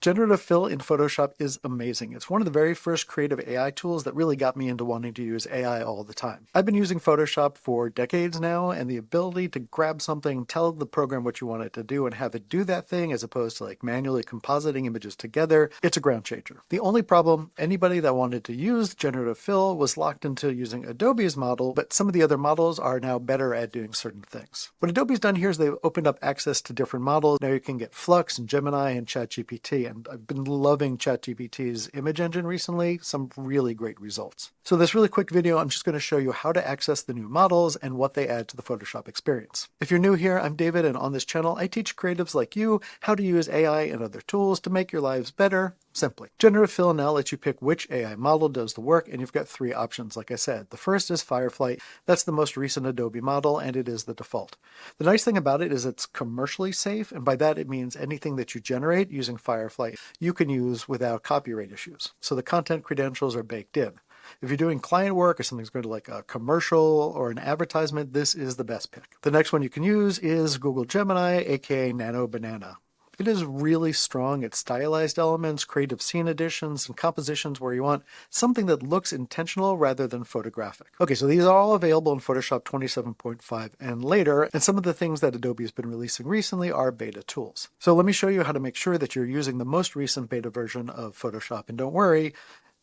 Generative Fill in Photoshop is amazing. It's one of the very first creative AI tools that really got me into wanting to use AI all the time. I've been using Photoshop for decades now, and the ability to grab something, tell the program what you want it to do, and have it do that thing as opposed to like manually compositing images together, it's a ground changer. The only problem, anybody that wanted to use Generative Fill was locked into using Adobe's model, but some of the other models are now better at doing certain things. What Adobe's done here is they've opened up access to different models. Now you can get Flux and Gemini and ChatGPT. And I've been loving ChatGPT's image engine recently, some really great results. So this really quick video, I'm just going to show you how to access the new models and what they add to the Photoshop experience. If you're new here, I'm David, and on this channel, I teach creatives like you how to use AI and other tools to make your lives better, simply. Generative Fill now lets you pick which AI model does the work, and you've got three options, like I said. The first is Firefly. That's the most recent Adobe model, and it is the default. The nice thing about it is it's commercially safe, and by that it means anything that you generate using Firefly you can use without copyright issues. So the content credentials are baked in. If you're doing client work or something's going to like a commercial or an advertisement, this is the best pick. The next one you can use is Google Gemini, aka Nano Banana. It is really strong at stylized elements, creative scene additions, and compositions where you want something that looks intentional rather than photographic. Okay, so these are all available in Photoshop 27.5 and later, and some of the things that Adobe has been releasing recently are beta tools. So let me show you how to make sure that you're using the most recent beta version of Photoshop, and don't worry,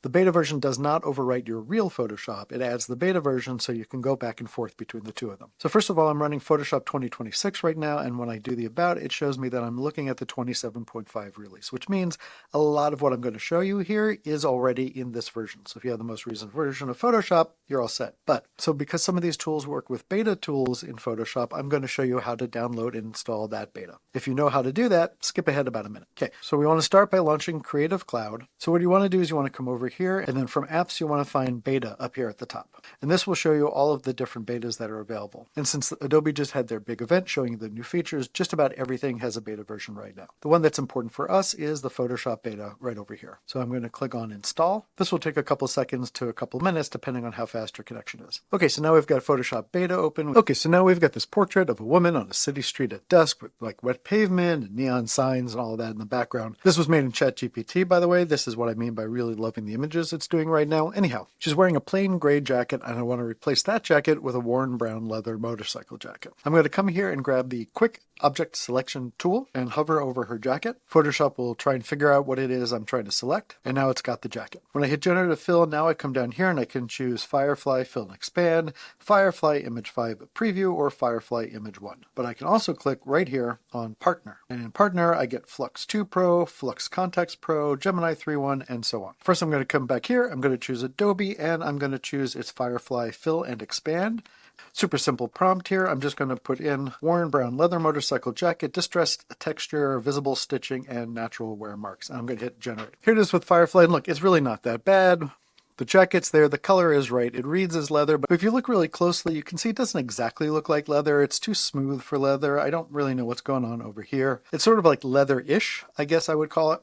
the beta version does not overwrite your real Photoshop. It adds the beta version so you can go back and forth between the two of them. So first of all, I'm running Photoshop 2026 right now, and when I do the about, it shows me that I'm looking at the 27.5 release, which means a lot of what I'm going to show you here is already in this version. So if you have the most recent version of Photoshop, you're all set. So because some of these tools work with beta tools in Photoshop, I'm going to show you how to download and install that beta. If you know how to do that, skip ahead about a minute. Okay, so we want to start by launching Creative Cloud. So what you want to do is you want to come over here, and then from apps you want to find beta up here at the top, and this will show you all of the different betas that are available. And since Adobe just had their big event showing you the new features, just about everything has a beta version right now. The one that's important for us is the Photoshop beta right over here. So I'm going to click on install. This will take a couple seconds to a couple minutes depending on how fast your connection is. Okay, so now we've got Photoshop beta open. Okay, so now we've got this portrait of a woman on a city street at dusk with like wet pavement and neon signs and all of that in the background. This was made in ChatGPT, by the way. This is what I mean by really loving the images it's doing right now. Anyhow, she's wearing a plain gray jacket, and I want to replace that jacket with a worn brown leather motorcycle jacket. I'm going to come here and grab the quick object selection tool and hover over her jacket. Photoshop will try and figure out what it is I'm trying to select, and now it's got the jacket. When I hit Generative Fill, now I come down here and I can choose Firefly Fill and Expand, Firefly Image 5 Preview, or Firefly Image 1. But I can also click right here on Partner. And in Partner, I get Flux 2 Pro, Flux Context Pro, Gemini 3.1, and so on. First, I'm going to come back here. I'm going to choose Adobe, and I'm going to choose its Firefly Fill and Expand. Super simple prompt here. I'm just going to put in worn brown leather motorcycle jacket, distressed texture, visible stitching, and natural wear marks. And I'm going to hit generate. Here it is with Firefly, and look, it's really not that bad. The jacket's there, the color is right, it reads as leather, but if you look really closely, you can see it doesn't exactly look like leather. It's too smooth for leather. I don't really know what's going on over here. It's sort of like leather-ish, I guess I would call it.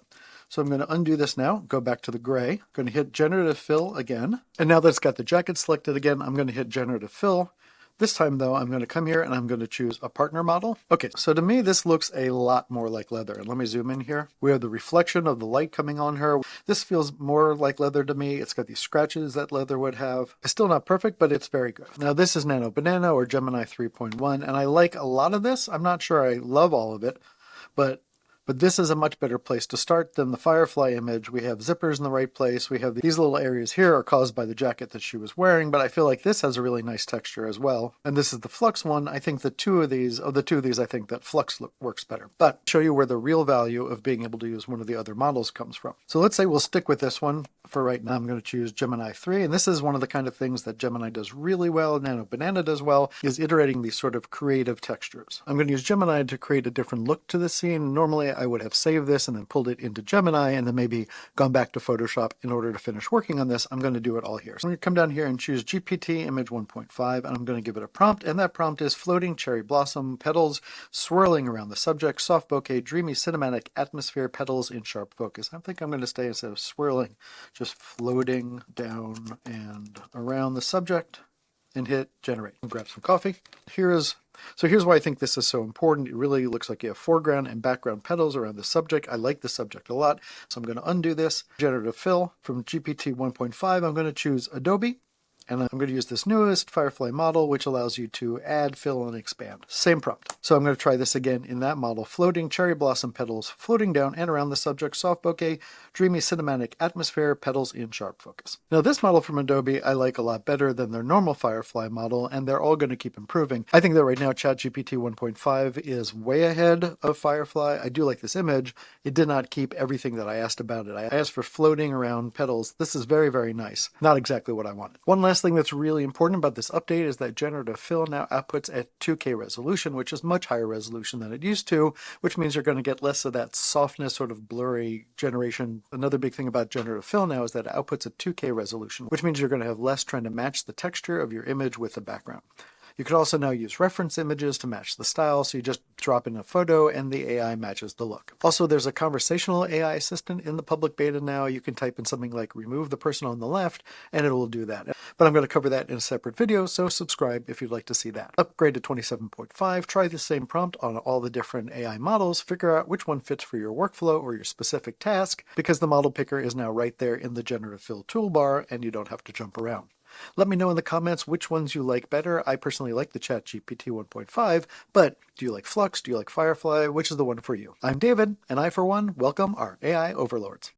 So I'm going to undo this now, go back to the gray. I'm going to hit Generative Fill again. And now that it's got the jacket selected again, I'm going to hit Generative Fill. This time though, I'm going to come here and I'm going to choose a partner model. Okay, so to me, this looks a lot more like leather. And let me zoom in here. We have the reflection of the light coming on her. This feels more like leather to me. It's got these scratches that leather would have. It's still not perfect, but it's very good. Now this is Nano Banana or Gemini 3.1, and I like a lot of this. I'm not sure I love all of it, but this is a much better place to start than the Firefly image. We have zippers in the right place. We have these little areas here are caused by the jacket that she was wearing, but I feel like this has a really nice texture as well. And this is the Flux one. I think the two of these, I think that Flux works better. But show you where the real value of being able to use one of the other models comes from. So let's say we'll stick with this one for right now. I'm going to choose Gemini 3, and this is one of the kind of things that Gemini does really well, Nano Banana does well, is iterating these sort of creative textures. I'm going to use Gemini to create a different look to the scene. Normally I would have saved this and then pulled it into Gemini and then maybe gone back to Photoshop in order to finish working on this. I'm going to do it all here. So I'm going to come down here and choose GPT Image 1.5, and I'm going to give it a prompt, and that prompt is floating cherry blossom petals swirling around the subject, soft bokeh, dreamy cinematic atmosphere, petals in sharp focus. I think I'm going to stay, instead of swirling, just floating down and around the subject, and hit generate. And grab some coffee. Here is So here's why I think this is so important. It really looks like you have foreground and background petals around the subject. I like the subject a lot, so I'm going to undo this. Generative Fill from GPT 1.5, I'm going to choose Adobe. And I'm going to use this newest Firefly model, which allows you to add, fill, and expand. Same prompt. So I'm going to try this again in that model. Floating cherry blossom petals floating down and around the subject, soft bokeh, dreamy cinematic atmosphere, petals in sharp focus. Now this model from Adobe I like a lot better than their normal Firefly model, and they're all going to keep improving. I think that right now ChatGPT 1.5 is way ahead of Firefly. I do like this image. It did not keep everything that I asked about it. I asked for floating around petals. This is very, very nice. Not exactly what I wanted. One last thing that's really important about this update is that Generative Fill now outputs at 2K resolution, which is much higher resolution than it used to, which means you're going to get less of that softness, sort of blurry generation. Another big thing about Generative Fill now is that it outputs at 2K resolution, which means you're going to have less trying to match the texture of your image with the background. You could also now use reference images to match the style, so you just drop in a photo and the AI matches the look. Also, there's a conversational AI assistant in the public beta now. You can type in something like remove the person on the left, and it will do that. But I'm going to cover that in a separate video, so subscribe if you'd like to see that. Upgrade to 27.5, try the same prompt on all the different AI models, figure out which one fits for your workflow or your specific task, because the model picker is now right there in the Generative Fill toolbar, and you don't have to jump around. Let me know in the comments which ones you like better. I personally like the ChatGPT 1.5, but do you like Flux? Do you like Firefly? Which is the one for you? I'm David, and I, for one, welcome our AI overlords.